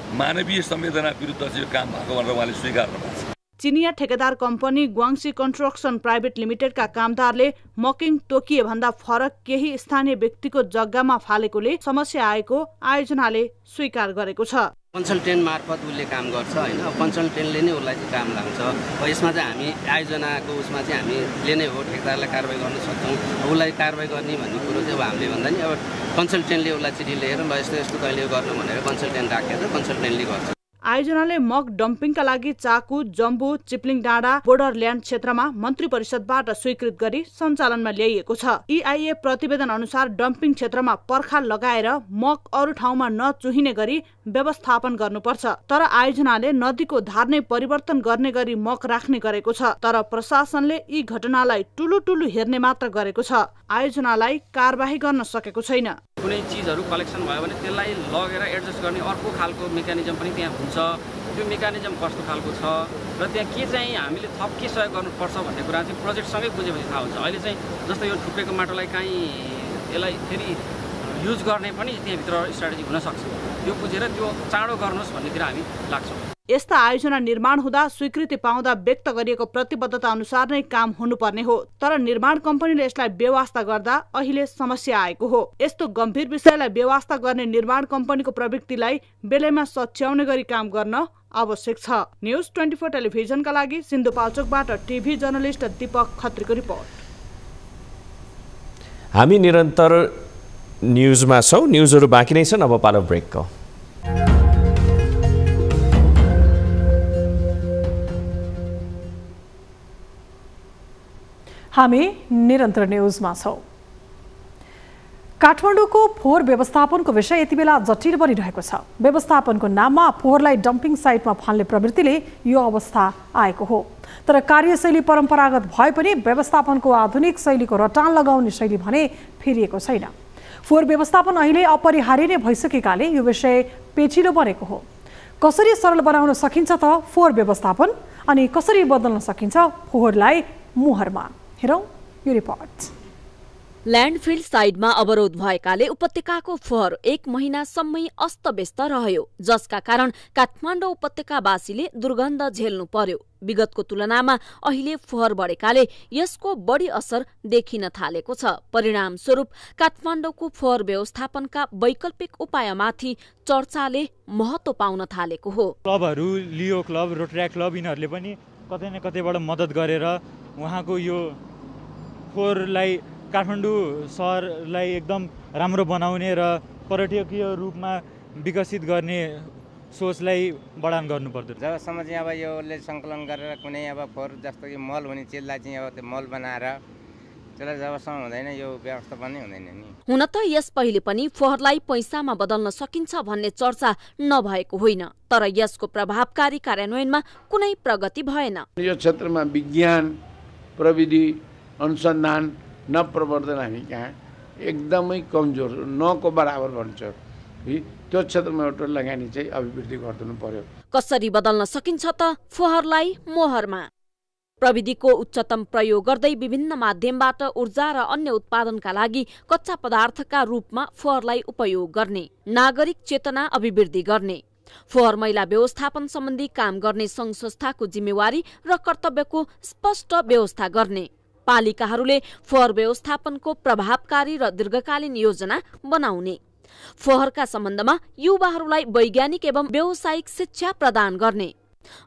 मानवीय संवेदना विरुद्ध चाहिँ यो काम भएको भनेर उहाँले स्वीकार्नु भएको छ। चिनिया ठेकेदार कम्पनी ग्वाङसी कन्स्ट्रक्सन प्राइभेट लिमिटेडका कामदारले मकिङ तोकिए भन्दा फरक केही स्थानीय व्यक्तिको जग्गामा फालेकोले समस्या आएको आयोजनाले स्वीकार गरेको छ। कन्सल्टेन्ट मार्फत उसले काम गर्छ होइन। कन्सल्टेन्टले नै उसलाई चाहिँ काम लाग्छ। यसमा चाहिँ हामी आयोजनाको उसमा चाहिँ हामीले नै हो ठेकेदारलाई कारवाही गर्न सक्छौँ। उसलाई कारवाही गर्ने भन्ने कुरो चाहिँ अब हामीले भन्दा नि अब कन्सल्टेन्टले उसलाई चिठी लेखेर ल यस्तो यस्तो कहिले गर्नु भनेर कन्सल्टेन्ट राखेर कन्सल्टेन्टले गर्छ। आयोजनाले मग डम्पिङका लागि चाकु, जम्बू, चिप्लिङ डाँडा, बोर्डरल्यान्ड क्षेत्रमा मन्त्री परिषदबाट स्वीकृत गरी सञ्चालनमा ल्याइएको छ। EIA प्रतिवेदन अनुसार डम्पिङ क्षेत्रमा पर्खाल लगाएर मग अरू ठाउँमा नचुहिने गरी व्यवस्थापन गर्नुपर्छ। तर आयोजनाले नदीको धार नै परिवर्तन गर्ने गरी मग राख्ने गरेको छ। तर प्रशासनले यी घटनालाई टुलु हेर्ने मात्र गरेको छ। आयोजनालाई कारबाही गर्न सकेको छैन। कुनै चिजहरू कलेक्सन भयो भने त्यसलाई लगेर एडजस्ट गर्ने अर्को खालको मेकानिजम पनि त्यहाँ हुन्छ। त्यो मेकानिजम कस्तो खालको छ र त्यहाँ के चाहिँ हामीले थप के सहयोग गर्नुपर्छ भन्ने कुरा चाहिँ प्रोजेक्टसँगै बुझेपछि थाहा हुन्छ। अहिले चाहिँ जस्तो यो ठुक्रेको माटोलाई काहीँ यसलाई फेरि युज गर्ने पनि त्यहाँभित्र स्ट्राटेजी हुनसक्छ। त्यो बुझेर त्यो चाँडो गर्नुहोस् भन्नेतिर हामी लाग्छौँ। यस्ता आयोजना निर्माण हुँदा स्वीकृति पाउँदा व्यक्त गरिएको प्रतिबद्धता अनुसार नै काम हुनुपर्ने हो, तर निर्माण कम्पनीले यसलाई बेवास्ता गर्दा अहिले समस्या आएको हो। यस्तो गम्भीर विषयलाई बेवास्ता गर्ने निर्माण कम्पनीको प्रवृत्तिलाई बेलैमा सच्याउने गरी काम गर्न आवश्यक छ। न्यूज 24 टेलिभिजनका लागि सिन्धुपाल्चोकबाट टिभी जर्नलिस्ट दीपक खत्रीको रिपोर्ट। हामी निरन्तर न्यूजमा छौं। न्यूजहरू बाँकी नै छन्, अब पालो ब्रेकको। हामी निरन्तर न्यूजमा छौं। काठमाडौँको फोहोर व्यवस्थापनको विषय यति बेला जटिल बनिरहेको छ। व्यवस्थापनको नाममा फोहोरलाई डम्पिङ साइटमा फाल्ने प्रवृत्तिले यो अवस्था आएको हो। तर कार्यशैली परम्परागत भए पनि व्यवस्थापनको आधुनिक शैलीको रटान लगाउने शैली भने फेरिएको छैन। फोहोर व्यवस्थापन अहिले अपरिहार्य नै भइसकेकाले यो विषय पेचिलो बनेको हो। कसरी सरल बनाउन सकिन्छ त फोहोर व्यवस्थापन, अनि कसरी बदल्न सकिन्छ फोहोरलाई मुहरमा? हेरौँ यो रिपोर्ट। ल्यान्डफिल साइडमा अवरोध भएकाले उपत्यकाको फोहोर 1 महिनासम्मै अस्तव्यस्त रह्यो, जसका कारण काठमाडौँ उपत्यकावासीले दुर्गन्ध झेल्नु पर्यो। विगतको तुलनामा अहिले फोहोर बढेकाले यसको बढी असर देखिन थालेको छ। परिणाम स्वरूप काठमाडौँको फोहोर व्यवस्थापनका वैकल्पिक उपायमाथि चर्चाले महत्त्व पाउन थालेको हो। क्लबहरू, लियो क्लब, रोटरी क्लब यिनीहरूले पनि कतै न कतैबाट मद्दत गरेर उहाँको यो फोहोरलाई काठमाडौँ सहरलाई एकदम राम्रो बनाउने र पर्यटकीय रूपमा विकसित गर्ने सोचलाई बढान गर्नुपर्दो। जबसम्म चाहिँ अब योले सङ्कलन गरेर कुनै अब फोहोर जस्तो कि मल हुने चिजलाई चाहिँ अब त्यो मल बनाएर त्यसलाई जबसम्म हुँदैन यो व्यवस्थापन नै हुँदैन नि। हुन त यस पहिले पनि फोहोरलाई पैसामा बदल्न सकिन्छ भन्ने चर्चा नभएको होइन, तर यसको प्रभावकारी कार्यान्वयनमा कुनै प्रगति भएन। यो क्षेत्रमा विज्ञान, प्रविधि, अनुसन्धान न प्रवर्धन हामी कहाँ एकदमै कमजोर, नको बराबर भन्छ। त्यो क्षेत्रमा एउटा लगानी चाहिँ अभिवृद्धि गरिदिनु पर्यो। कसरी बदल्न सकिन्छ त फोहोरलाई मोहरमा? प्रविधिको उच्चतम प्रयोग गर्दै विभिन्न माध्यमबाट ऊर्जा र अन्य उत्पादनका लागि कच्चा पदार्थका रूपमा फोहोरलाई उपयोग गर्ने, नागरिक चेतना अभिवृद्धि गर्ने, फोहोर मैला व्यवस्थापन सम्बन्धी काम गर्ने सङ्घ संस्थाको जिम्मेवारी र कर्तव्यको स्पष्ट व्यवस्था गर्ने, पालिकाहरूले फोहोर व्यवस्थापनको प्रभावकारी र दीर्घकालीन योजना बनाउने, फोहोरका सम्बन्धमा युवाहरूलाई वैज्ञानिक एवं व्यावसायिक शिक्षा प्रदान गर्ने,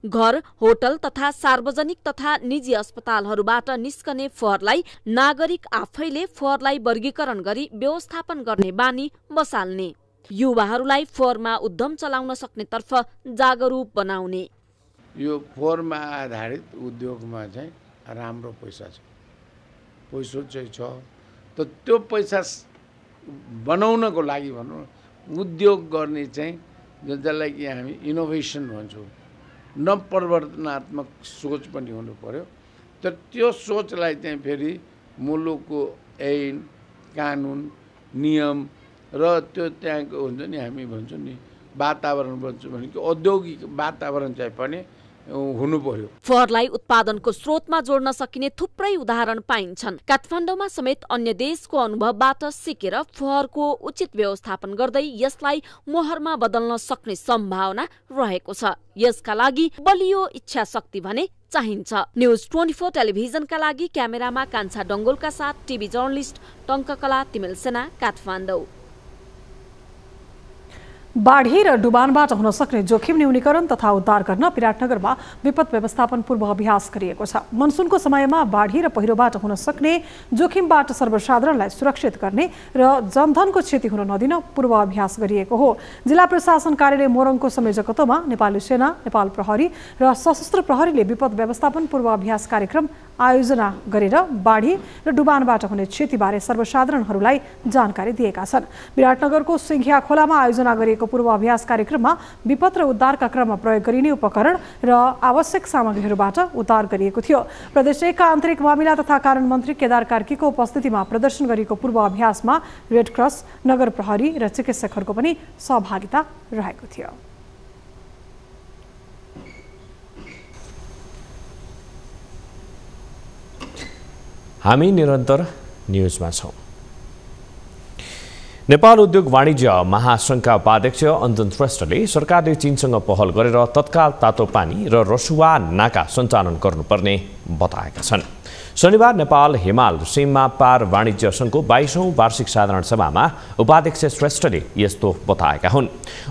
घर, होटल तथा सार्वजनिक तथा निजी अस्पतालहरूबाट निस्कने फोहोरलाई नागरिक आफैले फोहोरलाई वर्गीकरण गरी व्यवस्थापन गर्ने बानी बसाल्ने, युवाहरूलाई फोहोरमा उद्यम चलाउन सक्नेतर्फ जागरुक बनाउने। यो फोहोरमा आधारित उद्योगमा चाहिँ राम्रो पैसा छ, पैसा चाहिँ छ। त त्यो पैसा बनाउनको लागि भनौँ उद्योग गर्ने चाहिँ जसलाई कि हामी इनोभेसन भन्छौँ, नपरिवर्तनात्मक सोच पनि हुनु पर्यो। तर त्यो सोचलाई चाहिँ फेरि मुलुकको ऐन, कानुन, नियम र त्यो त्यहाँको हुन्छ नि हामी भन्छौँ नि वातावरण भन्छौँ भने कि औद्योगिक वातावरण चाहिँ पनि हुनु पर्यो। फोहोरलाई उत्पादनको स्रोतमा जोड्न सकिने थुप्रै उदाहरण पाइन्छन्। काठमाडौँमा समेत अन्य देशको अनुभवबाट सिकेर फोहोरको उचित व्यवस्थापन गर्दै यसलाई मोहरमा बदल्न सक्ने सम्भावना रहेको छ। यसका लागि बलियो इच्छा शक्ति भने चाहिन्छ। न्यूज 24 टेलिभिजनका लागि क्यामेरामा कान्छा डङ्गोलका साथ टिभी जर्नलिस्ट टङ्ककला तिमेल सेना, काठमाडौँ। बाढी र डुबानबाट हुन सक्ने जोखिम न्यूनीकरण तथा उद्धार गर्न विराटनगरमा विपद व्यवस्थापन पूर्व अभ्यास गरिएको छ। मनसुनको समयमा बाढी र पहिरोबाट हुन सक्ने जोखिमबाट सर्वसाधारणलाई सुरक्षित गर्ने र जनधनको क्षति हुन नदिन पूर्व अभ्यास गरिएको हो। जिल्ला प्रशासन कार्यालय मोरङको संयोजकत्वमा नेपाली सेना, नेपाल प्रहरी र सशस्त्र प्रहरीले विपद व्यवस्थापन पूर्व अभ्यास कार्यक्रम आयोजना गरेर बाढी र डुबानबाट हुने क्षतिबारे सर्वसाधारणहरूलाई जानकारी दिएका छन्। विराटनगरको सिंघिया खोलामा आयोजना गरिएको पूर्व अभ्यास कार्यक्रममा विपद र उद्धारका क्रममा प्रयोग गरिने उपकरण र आवश्यक सामग्रीहरूबाट उद्धार गरिएको थियो। प्रदेश 1 का आन्तरिक मामिला तथा कानुन मन्त्री केदार कार्कीको उपस्थितिमा प्रदर्शन गरिएको पूर्व अभ्यासमा रेड क्रस, नगर प्रहरी र चिकित्सकहरूको पनि सहभागिता रहेको थियो। हामी निरन्तर न्यूजमा छौं। नेपाल उद्योग वाणिज्य महासंघका उपाध्यक्ष अन्जन श्रेष्ठले सरकारले चीनसँग पहल गरेर तत्काल तातो पानी र रसुवा नाका सञ्चालन गर्नुपर्ने बताएका छन्। शनिबार नेपाल हिमाल सीमा पार वाणिज्य संघको 22औं वार्षिक साधारण सभामा उपाध्यक्ष श्रेष्ठले यस्तो बताएका हुन्।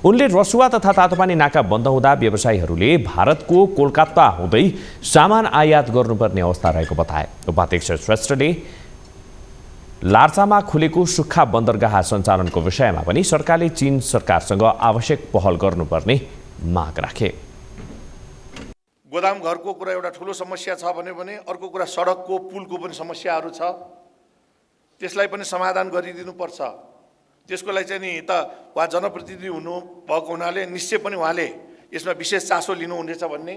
उनले रसुवा तथा तातोपानी नाका बन्द हुँदा व्यवसायीहरूले भारतको कोलकाता हुँदै सामान आयात गर्नुपर्ने अवस्था रहेको बताए। उपाध्यक्ष श्रेष्ठले लार्सामा खुलेको सुक्खा बन्दरगाह सञ्चालनको विषयमा पनि सरकारले चीन सरकारसँग आवश्यक पहल गर्नुपर्ने माग राखे। गोदाम घरको कुरा एउटा ठुलो समस्या छ भने अर्को कुरा सडकको पुलको पनि समस्याहरू छ, त्यसलाई पनि समाधान गरिदिनुपर्छ। त्यसको लागि चाहिँ नि त उहाँ जनप्रतिनिधि हुनु भएको हुनाले निश्चय पनि उहाँले यसमा विशेष चासो लिनुहुनेछ भन्ने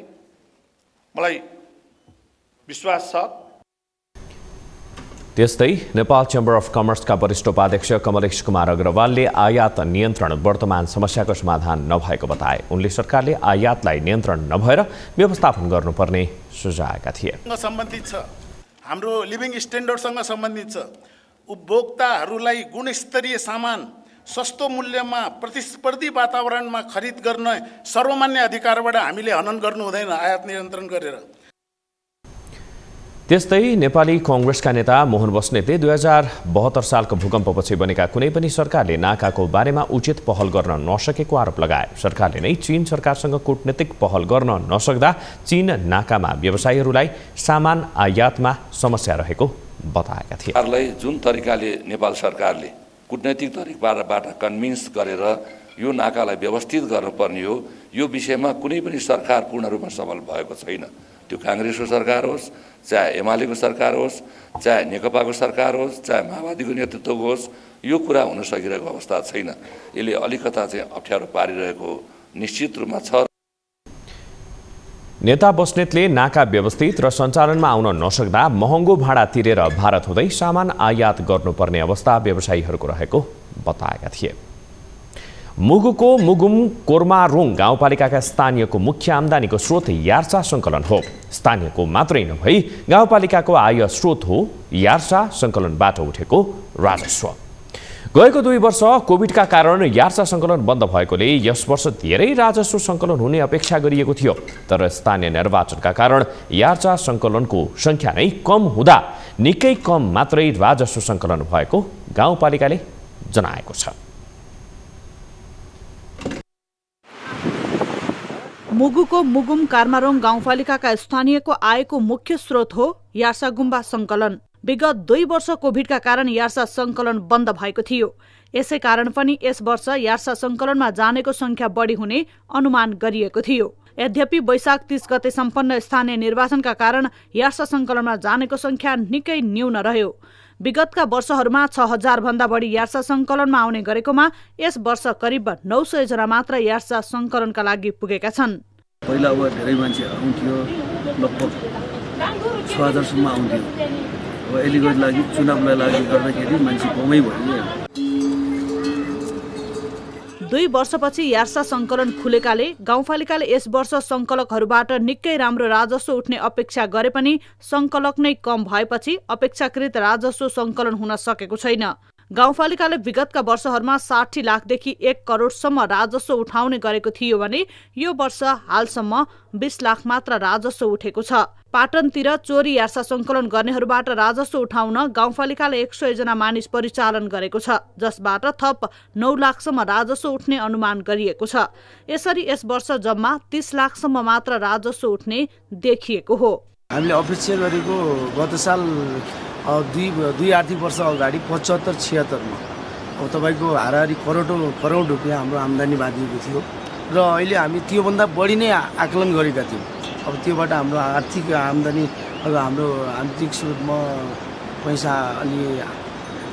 मलाई विश्वास छ। त्यस्तै नेपाल चेम्बर अफ कमर्सका वरिष्ठ उपाध्यक्ष कमलेश कुमार अग्रवालले आयात नियन्त्रण वर्तमान समस्याको समाधान नभएको बताए। उनले सरकारले आयातलाई नियन्त्रण नभएर व्यवस्थापन गर्नुपर्ने सुझाएका थिए। सम्बन्धित छ, हाम्रो लिभिङ स्ट्यान्डर्डसँग सम्बन्धित छ। उपभोक्ताहरूलाई गुणस्तरीय सामान सस्तो मूल्यमा प्रतिस्पर्धी वातावरणमा खरिद गर्न सर्वमान्य अधिकारबाट हामीले हनन गर्नु हुँदैन आयात नियन्त्रण गरेर। त्यस्तै नेपाली कांग्रेसका नेता मोहन बस्नेतले 2072 सालको भूकम्पपछि बनेका कुनै पनि सरकारले नाकाको बारेमा उचित पहल गर्न नसकेको आरोप लगाए। सरकारले नै चीन सरकारसँग कूटनीतिक पहल गर्न नसक्दा चीन नाकामा व्यवसायीहरूलाई सामान आयातमा समस्या रहेको बताएका थिए। सरकारलाई जुन तरिकाले नेपाल सरकारले कूटनैतिक तरिकाबाट कन्भिन्स गरेर यो नाकालाई व्यवस्थित गर्नुपर्ने हो, यो विषयमा कुनै पनि सरकार पूर्ण रूपमा सफल भएको छैन। त्यो कांग्रेसको सरकार होस्, चाहे एमालेको सरकार होस्, चाहे नेकपाको सरकार होस्, चाहे माओवादीको नेतृत्व होस्, यो कुरा हुन सकिरहेको अवस्था छैन। यसले अलिकता चाहिँ अप्ठ्यारो पारिरहेको निश्चित रूपमा छ। नेता बस्नेतले नाका व्यवस्थित र सञ्चालनमा आउन नसक्दा महँगो भाडा तिरेर भारत हुँदै सामान आयात गर्नुपर्ने अवस्था व्यवसायीहरूको रहेको बताएका थिए। मुगुको मुगुम कोर्मारोङ गाउँपालिकाका स्थानीयको मुख्य आम्दानीको स्रोत यार्सा सङ्कलन हो। स्थानीयको मात्रै नभई गाउँपालिकाको आय स्रोत हो यार्सा सङ्कलनबाट उठेको राजस्व। गएको 2 वर्ष कोभिडका कारण यार्सा सङ्कलन बन्द भएकोले यस वर्ष धेरै राजस्व सङ्कलन हुने अपेक्षा गरिएको थियो। तर स्थानीय निर्वाचनका कारण यार्सा सङ्कलनको सङ्ख्या नै कम हुँदा निकै कम मात्रै राजस्व सङ्कलन भएको गाउँपालिकाले जनाएको छ। मुगुको मुगुम कार्मारोङ गाउँपालिकाका स्थानीयको आयको मुख्य स्रोत हो यार्सा गुम्बा सङ्कलन। विगत 2 वर्ष कोभिडका कारण यार्सा सङ्कलन बन्द भएको थियो। यसै कारण पनि यस वर्ष यार्सा सङ्कलनमा जानेको संख्या बढी हुने अनुमान गरिएको थियो। यद्यपि वैशाख 30 गते सम्पन्न स्थानीय निर्वाचनका कारण यार्सा सङ्कलनमा जानेको संख्या निकै न्यून रह्यो। विगतका वर्षहरूमा 6000 भन्दा बढी यार्सा सङ्कलनमा आउने गरेकोमा यस वर्ष करिब 900 जना मात्र यार्सा सङ्कलनका लागि पुगेका छन्। पहिला अब धेरै मान्छे आउँथ्यो, लगभग 6000 सम्म आउँथ्यो। अब अहिलेको लागि चुनावलाई लागि गर्दाखेरि मान्छे कमै भयो। 2 वर्षपछि यार्सा सङ्कलन खुलेकाले गाउँपालिकाले यस वर्ष सङ्कलकहरूबाट निकै राम्रो राजस्व उठ्ने अपेक्षा गरे पनि सङ्कलक नै कम भएपछि अपेक्षाकृत राजस्व सङ्कलन हुन सकेको छैन। गाउँपालिकाले विगतका वर्षहरूमा 60 लाखदेखि 1 करोडसम्म राजस्व उठाउने गरेको थियो भने यो वर्ष हालसम्म 20 लाख मात्र राजस्व उठेको छ। पाटनतिर चोरी यार्सा सङ्कलन गर्नेहरूबाट राजस्व उठाउन गाउँपालिकाले 100 जना मानिस परिचालन गरेको छ, जसबाट थप 9 लाखसम्म राजस्व उठ्ने अनुमान गरिएको छ। यसरी यस वर्ष जम्मा 30 लाखसम्म मात्र राजस्व उठ्ने देखिएको हो। हामीले अपेक्षा गरेको गत साल 2 आर्थिक वर्ष अगाडि 75-76 मा अब तपाईँको हाराहारी करोड रुपियाँ हाम्रो आम्दानी बाँधिएको थियो र अहिले हामी त्योभन्दा बढी नै आकलन गरेका थियौँ। अब त्योबाट हाम्रो आर्थिक आम्दानी अब हाम्रो आन्तरिक स्रोतमा पैसा अलि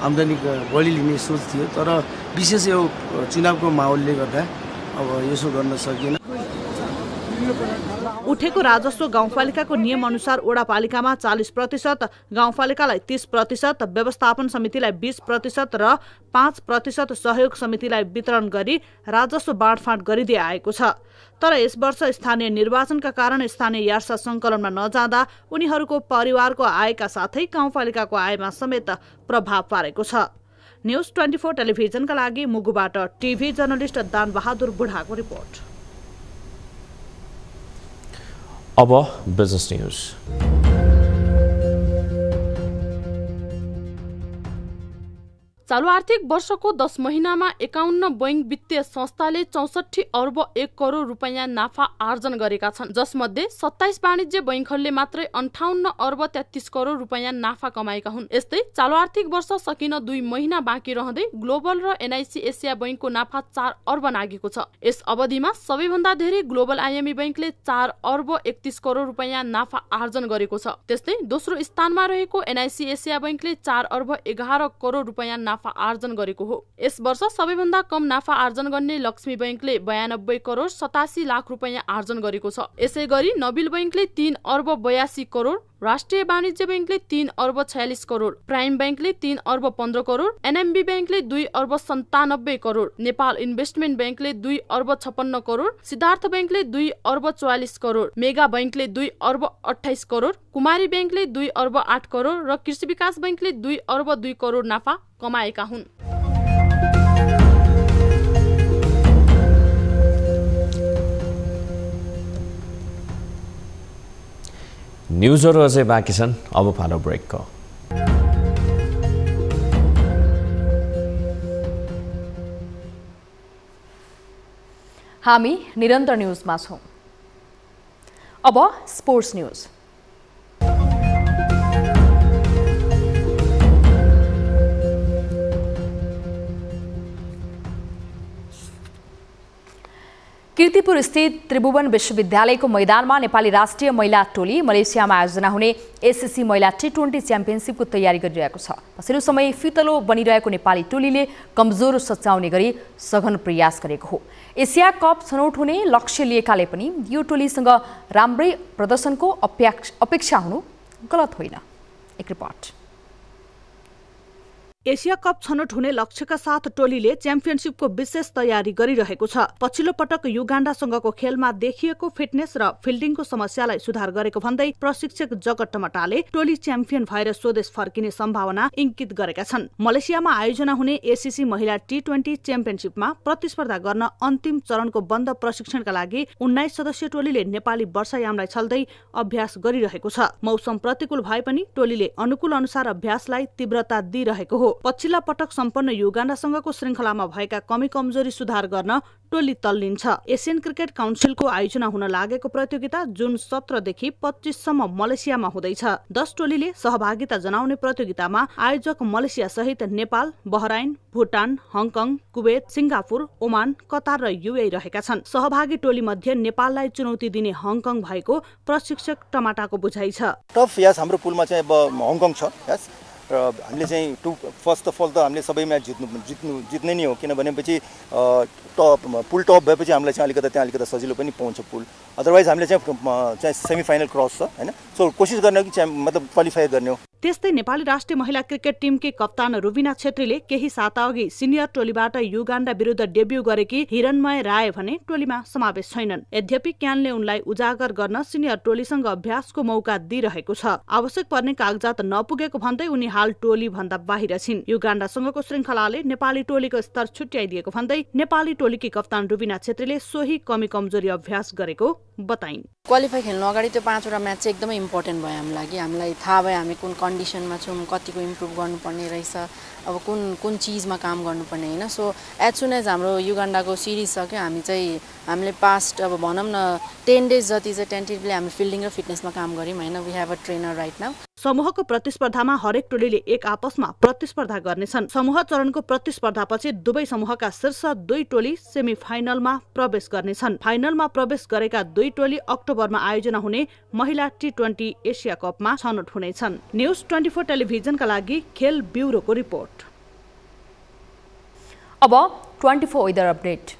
आम्दानी बढी लिने सोच थियो, तर विशेष यो चुनावको माहौलले गर्दा अब यसो गर्न सकिएन। उठेको राजस्व गाउँपालिकाको नियम अनुसार वडापालिकामा 40%, गाउँपालिकालाई 30%, व्यवस्थापन समितिलाई 20% र 5% सहयोग समितिलाई वितरण गरी राजस्व बाँडफाँड गरिदिए आएको छ। तर यस वर्ष स्थानीय निर्वाचनका कारण स्थानीय यार्सा सङ्कलनमा नजाँदा उनीहरूको परिवारको आयका साथै गाउँपालिकाको आयमा समेत प्रभाव पारेको छ। न्युज 24 टेलिभिजनका लागि मुगुबाट टिभी जर्नलिस्ट दान बहादुर बुढाको रिपोर्ट। अब बिजनेस न्यूज। चालू आर्थिक वर्षको 10 महिनामा 51 बैंक वित्तीय संस्थाले 64 अर्ब 1 करोड रुपैयाँ नाफा आर्जन गरेका छन्, जसमध्ये 27 वाणिज्य बैंकहरूले मात्रै 58 अर्ब 33 करोड रुपैयाँ नाफा कमाएका हुन्। यस्तै चालू आर्थिक वर्ष सकिन 2 महिना बाँकी रहँदै ग्लोबल र एनआईसी एसिया बैंकको नाफा 4 अर्ब नागेको छ। यस अवधिमा सबैभन्दा धेरै ग्लोबल आईएमई बैंकले 4 अर्ब 31 करोड रुपैयाँ नाफा आर्जन गरेको छ। त्यस्तै दोस्रो स्थानमा रहेको एनआईसी एसिया बैंकले 4 अर्ब 11 करोड रुपैयाँ नाफा आर्जन गरेको हो। यस वर्ष सबैभन्दा कम नाफा आर्जन गर्ने लक्ष्मी बैंकले 92 करोड 87 लाख रुपैयाँ आर्जन गरेको छ। यसैगरी नबिल बैंकले 3 अर्ब 82 करोड, राष्ट्रिय वाणिज्य बैंकले 3 अर्ब 46 करोड, प्राइम बैंकले 3 अर्ब 15 करोड, एनएमबी बैंकले 2 अर्ब 97 करोड, नेपाल इन्भेस्टमेन्ट बैंकले 2 अर्ब 56 करोड, सिद्धार्थ बैंकले 2 अर्ब 44 करोड, मेगा बैंकले 2 अर्ब 28 करोड, कुमारी बैंकले 2 अर्ब 8 करोड र कृषि विकास बैंकले 2 अर्ब 2 करोड नाफा कमाएका हुन्। न्युजहरू अझै बाँकी छन्, अब पालो ब्रेकको। हामी निरन्तर न्युजमा छौं। अब स्पोर्ट्स न्युज। कीर्तिपुर स्थित त्रिभुवन विश्वविद्यालयको मैदानमा नेपाली राष्ट्रिय महिला टोली मलेसियामा आयोजना हुने एससीसी महिला T20 च्याम्पियनसिपको तयारी गरिरहेको छ। पछिल्लो समय फितलो बनिरहेको नेपाली टोलीले कमजोर सच्याउने गरी सघन प्रयास गरेको हो। एसिया कप छनौट हुने लक्ष्य लिएकाले पनि यो टोलीसँग राम्रै प्रदर्शनको अपेक्षा हुनु गलत होइन। एक रिपोर्ट। एसिया कप छनौट हुने लक्ष्यका साथ टोलीले च्याम्पियनसिपको विशेष तयारी गरिरहेको छ। पछिल्लो पटक युगाण्डासँगको खेलमा देखिएको फिटनेस र फिल्डिङको समस्यालाई सुधार गरेको भन्दै प्रशिक्षक जगत टमटाले टोली च्याम्पियन भएर स्वदेश फर्किने सम्भावना इंकित गरेका छन्। मलेसियामा आयोजना हुने एसीसी महिला T20 च्याम्पियनसिपमा प्रतिस्पर्धा गर्न अन्तिम चरणको बन्द प्रशिक्षणका लागि 19 सदस्यीय टोलीले नेपाली वर्षायामलाई छल्दै अभ्यास गरिरहेको छ। मौसम प्रतिकूल भए पनि टोलीले अनुकूल अनुसार अभ्यासलाई तीव्रता दिइरहेको हो। पछिल्ला पटक सम्पन्न युगाण्डासँगको श्रृंखलामा भएका कमी कमजोरी सुधार गर्न टोली तल्लिन्छ। एसियन क्रिकेट काउन्सिलको आयोजना हुन लागेको प्रतियोगिता जुन 17 देखि 25 सम्म मलेसियामा हुँदैछ। 10 टोलीले सहभागिता जनाउने प्रतियोगितामा आयोजक मलेसिया सहित Nepal, Bahrain, Bhutan, Hong Kong, Kuwait, Singapore, Oman, Qatar र युएई रहेका छन्। सहभागी टोली मध्ये नेपाललाई चुनौती दिने हङकङ भएको प्रशिक्षक टमाटाको बुझाइ छ। टफ यस हाम्रो पुलमा चाहिँ अब हङकङ छ यस र हामीले चाहिँ फर्स्ट अफ अल त हामीले सबै म्याच जित्ने नै हो, किनभनेपछि पुल टप भएपछि हामीलाई चाहिँ अलिकति सजिलो पनि पाउँछ पुल। अदरवाइज हामीले चाहिँ सेमी फाइनल क्रस छ हैन, सो कोसिस गर्ने हो कि मतलब क्वालिफाई गर्ने हो। त्यस्तै नेपाली राष्ट्रिय महिला क्रिकेट टिमकी कप्तान रुबिना छेत्रीले केही साता अघि सिनियर टोलीबाट युगाण्डा विरुद्ध डेब्यू गरेकी हिरणमय राय भने टोलीमा समावेश छैनन्। यद्यपि क्यानले उनलाई उजागर गर्न सिनियर टोलीसँग अभ्यासको मौका दिइरहेको छ। आवश्यक पर्ने कागजात नपुगेको भन्दै उनी हाल टोली भन्दा बाहिर छिन्। युगाण्डासँगको श्रृंखलाले नेपाली टोलीको स्तर छुट्याइदिएको भन्दै नेपाली टोलीकी कप्तान रुबिना छेत्रीले सोही कमी कमजोरी अभ्यास गरेको बताइन्। क्वालिफाई खेल्नु अगाडि त्यो 5 वटा म्याच चाहिँ एकदमै इम्पोर्टेन्ट भयो हाम्रो लागि। हामीलाई थाहा भयो हामी कुन कन्डिसनमा छौँ, कतिको इम्प्रुभ गर्नुपर्ने रहेछ, अब कुन चिजमा काम गर्नुपर्ने होइन। सो एज सुन एज हाम्रो युगाण्डाको सिरिज सक्यो हामीले पास्ट अब भनौँ न 10 डेज जति चाहिँ टेन्टेटिभली हामी फिल्डिङ र फिटनेसमा काम गऱ्यौँ होइन। We have a trainer right now. समूहको प्रतिस्पर्धामा हरेक टोलीले एक आपसमा प्रतिस्पर्धा गर्नेछन्। समूह चरणको प्रतिस्पर्धापछि दुवै समूहका शीर्ष 2 टोली सेमी फाइनलमा प्रवेश गर्नेछन्। फाइनलमा प्रवेश गरेका 2 टोली अक्टोबरमा आयोजना हुने महिला T20 एसिया कपमा छनौट हुनेछन्। न्युज 24 टेलिभिजनका लागि खेल ब्युरोको रिपोर्ट। अब 24 वेदर अपडेट।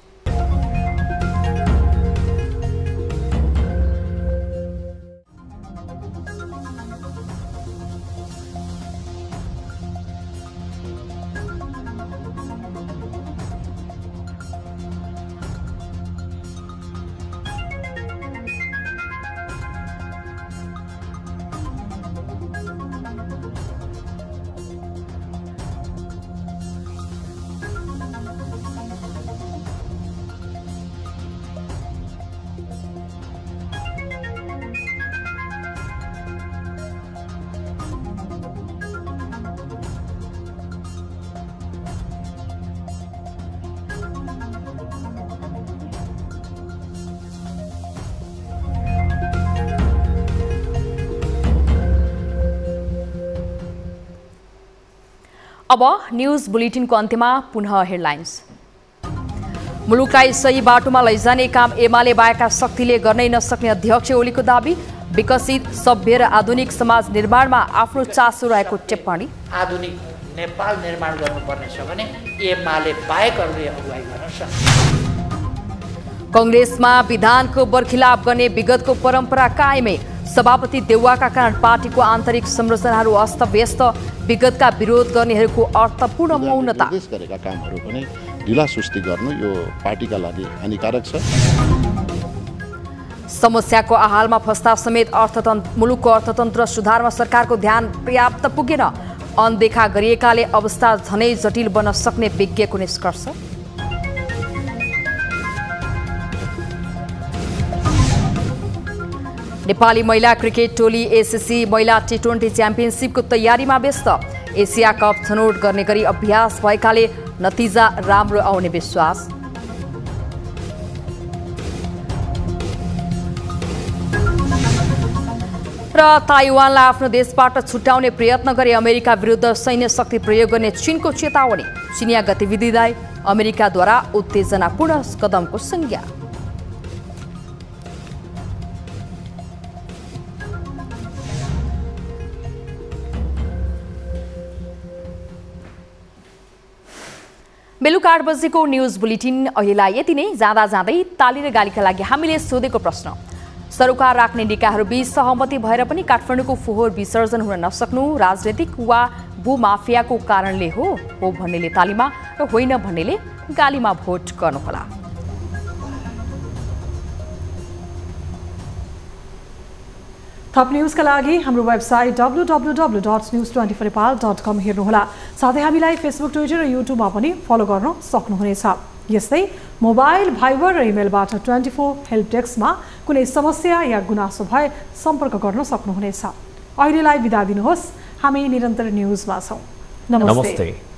अब न्यूज बुलेटिनको अन्त्यमा पुनः हेडलाइन्स। मुलुकलाई सही बाटोमा लैजाने काम एमाले बाहेकका शक्तिले गर्नै नसक्ने अध्यक्ष ओलीको दाबी। विकसित सभ्य र आधुनिक समाज निर्माणमा आफ्नो चासो रहेको टिप्पणी। आधुनिक नेपाल निर्माण गर्नुपर्ने छ भने एमाले बाहेकहरूले अगुवाई गर्न सक्छ। कांग्रेसमा विधानको बरखिलाप गर्ने विगतको परम्परा कायमै। सभापति देउवाका कारण पार्टीको आन्तरिक संरचनाहरू अस्तव्यस्त। विगतका विरोध गर्नेहरूको अर्थपूर्ण मौनता। गरेका कामहरू पनि ढिला सुस्ती गर्नु यो पार्टीका लागि हानिकारक छ। समस्याको आहालमा फस्दा समेत मुलुकको अर्थतन्त्र सुधारमा सरकारको ध्यान पर्याप्त पुगेन। अनदेखा गरिएकाले अवस्था झनै जटिल बन्न सक्ने विज्ञको निष्कर्ष। नेपाली महिला क्रिकेट टोली एसएससी महिला टी20 च्याम्पियनसिपको तयारीमा व्यस्त। एसिया कप छनौट गर्ने गरी अभ्यास भएकाले नतिजा राम्रो आउने विश्वास। र ताइवानलाई आफ्नो देशबाट छुट्याउने प्रयत्न गरे अमेरिका विरुद्ध सैन्य शक्ति प्रयोग गर्ने चीनको चेतावनी। चिनिया गतिविधिलाई अमेरिकाद्वारा उत्तेजनापूर्ण कदमको संज्ञा। बेलुका 8 बजेको न्यूज बुलेटिन अहिलेलाई यति नै। जाँदा जाँदै ताली र गालीका लागि हामीले सोधेको प्रश्न, सरोकार राख्ने निकायहरू बीच सहमति भएर पनि काठमाडौँको फोहोर विसर्जन हुन नसक्नु राजनीतिक वा भूमाफियाको कारणले हो भन्नेले तालीमा र होइन भन्नेले गालीमा भोट गर्नुहोला। थप न्यूजका लागि हाम्रो वेबसाइट www.news24nepal.com हेर्नुहोला। साथै हामीलाई फेसबुक, ट्विटर र युट्युबमा पनि फलो गर्न सक्नुहुनेछ। यस्तै मोबाइल, भाइबर र इमेलबाट 24 हेल्प डेस्कमा कुनै समस्या या गुनासो भए सम्पर्क गर्न सक्नुहुनेछ। अहिलेलाई बिदा दिनुहोस्। हामी निरन्तर न्यूजमा छौं। नमस्ते।